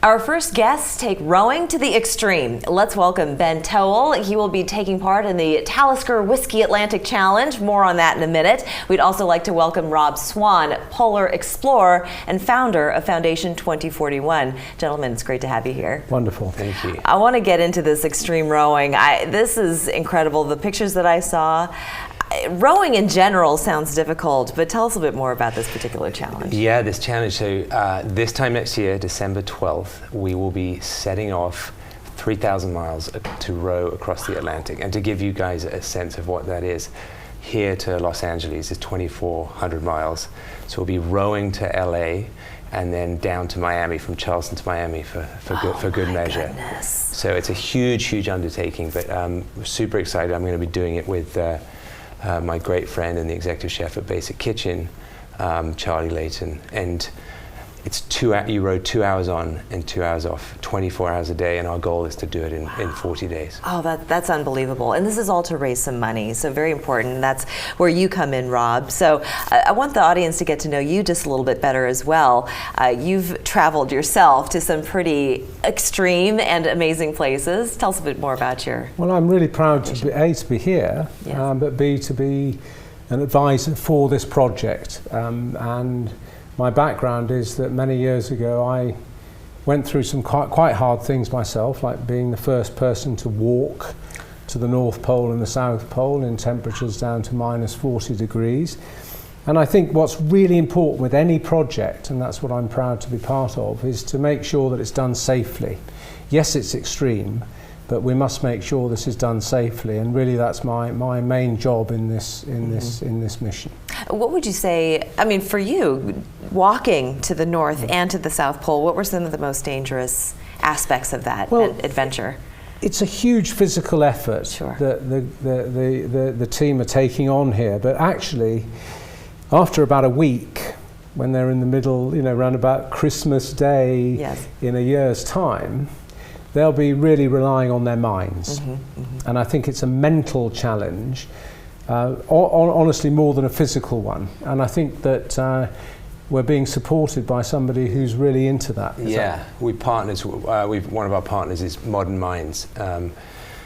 Our first guests take rowing to the extreme. Let's welcome Ben Towle. He will be taking part in the Talisker Whiskey Atlantic Challenge. More on that in a minute. We'd also like to welcome Rob Swan, polar explorer and founder of Foundation 2041. Gentlemen, it's great to have you here. Wonderful. Thank you. I want to get into this extreme rowing. This is incredible. The pictures that I saw. Rowing in general sounds difficult, but tell us a bit more about this particular challenge. Yeah, this challenge. So this time next year, December 12th, we will be setting off 3,000 miles to row across the Atlantic. And to give you guys a sense of what that is, here to Los Angeles is 2,400 miles. So we'll be rowing to LA and then down to Miami, from Charleston to Miami for good measure. Goodness. So it's a huge undertaking, but we're super excited. I'm going to be doing it with my great friend and the executive chef at Basic Kitchen, Charlie Layton, and it's you row 2 hours on and 2 hours off, 24 hours a day, and our goal is to do it in 40 days. Oh, that's unbelievable. And this is all to raise some money, so very important. That's where you come in, Rob. So I want the audience to get to know you just a little bit better as well. You've traveled yourself to some pretty extreme and amazing places. Tell us a bit more about your... Well, I'm really proud to be, A, to be here, yes. But B, to be an advisor for this project. And my background is that many years ago I went through some quite hard things myself, like being the first person to walk to the North Pole and the South Pole in temperatures down to minus 40 degrees. And I think what's really important with any project, and that's what I'm proud to be part of, is to make sure that it's done safely. Yes, it's extreme, but we must make sure this is done safely, and really that's my main job in this mission. What would you say, I mean, for you, walking to the North and to the South Pole, what were some of the most dangerous aspects of that adventure? It's a huge physical effort Sure. that the team are taking on here, but actually, after about a week, when they're in the middle, around about Christmas Day yes. in a year's time, they'll be really relying on their minds. And I think it's a mental challenge, honestly more than a physical one. And I think that we're being supported by somebody who's really into that. We partners. One of our partners is Modern Minds.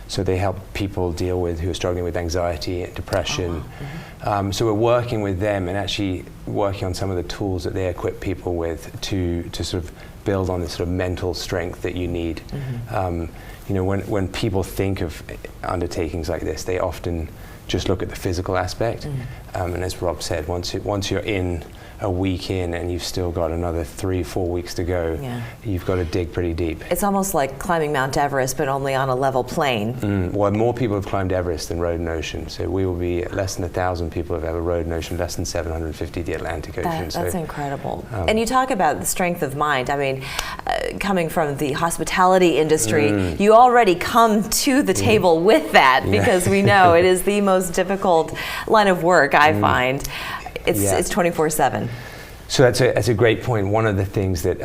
So they help people deal with who are struggling with anxiety and depression. So we're working with them and actually working on some of the tools that they equip people with to sort of build on this sort of mental strength that you need. When people think of undertakings like this, they often just look at the physical aspect. And as Rob said, once you're in a week in and you've still got another 3-4 weeks to go, you've got to dig pretty deep. It's almost like climbing Mount Everest, but only on a level plane. Well, more people have climbed Everest than rowed an ocean. So we will be less than 1,000 people have ever rowed an ocean, less than 750 the Atlantic Ocean. That's incredible. And you talk about the strength of mind. I mean, coming from the hospitality industry, you already come to the table with that because we know it is the most difficult line of work, I find. It's 24/7. So that's a great point. One of the things that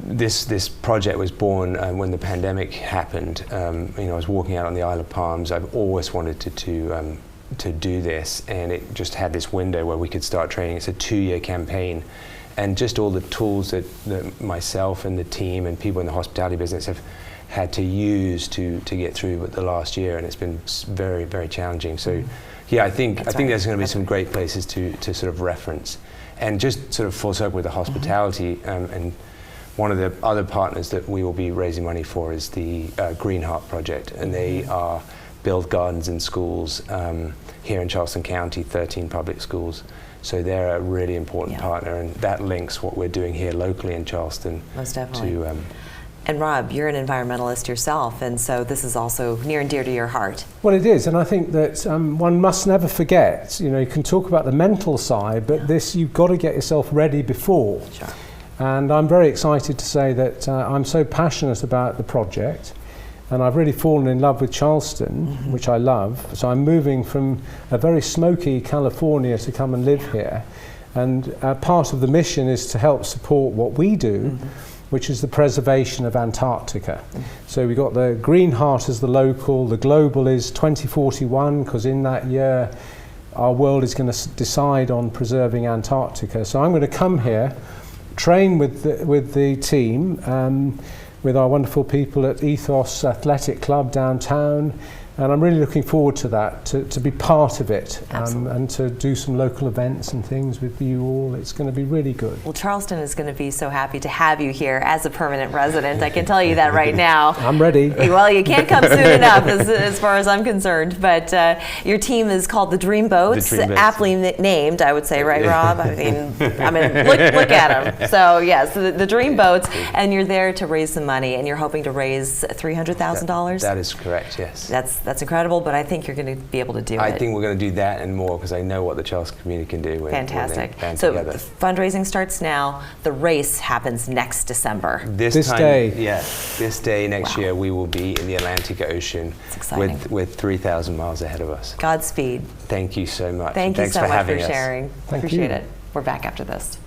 this project was born when the pandemic happened. I was walking out on the Isle of Palms. I've always wanted to do this, and it just had this window where we could start training. It's a 2-year campaign, and just all the tools that myself and the team and people in the hospitality business have had to use to get through the last year, and it's been very, very challenging. So. Yeah, I think there's going to be some great places to sort of reference, and just sort of full circle with the hospitality. And one of the other partners that we will be raising money for is the Green Heart Project, and they build gardens in schools here in Charleston County, 13 public schools. So they're a really important partner, and that links what we're doing here locally in Charleston. Most definitely. To And Rob, you're an environmentalist yourself, and so this is also near and dear to your heart. Well, it is, and I think that one must never forget, you can talk about the mental side, but you've got to get yourself ready before. Sure. And I'm very excited to say that I'm so passionate about the project, and I've really fallen in love with Charleston, which I love. So I'm moving from a very smoky California to come and live here. And part of the mission is to help support what we do, which is the preservation of Antarctica. So we got the Green Heart as the local, the global is 2041, because in that year our world is going to decide on preserving Antarctica. So I'm going to come here train with the team, with our wonderful people at Ethos Athletic Club downtown. And I'm really looking forward to that, to be part of it, and to do some local events and things with you all. It's going to be really good. Well, Charleston is going to be so happy to have you here as a permanent resident. I can tell you that right now. I'm ready. Well, you can't come soon enough as far as I'm concerned. But your team is called the Dreamboats, aptly named, I would say, right, Rob? I mean, look at them. So, yes, the Dreamboats, and you're there to raise some money, and you're hoping to raise $300,000? That is correct, yes. That's incredible, but I think you're going to be able to do it. I think we're going to do that and more, because I know what the Charleston community can do when Fantastic. they band so together. Fundraising starts now. The race happens next December. This day next year, we will be in the Atlantic Ocean with 3,000 miles ahead of us. Godspeed. Thank you so much. Thank you so much for sharing. Thank Appreciate you. it. We're back after this.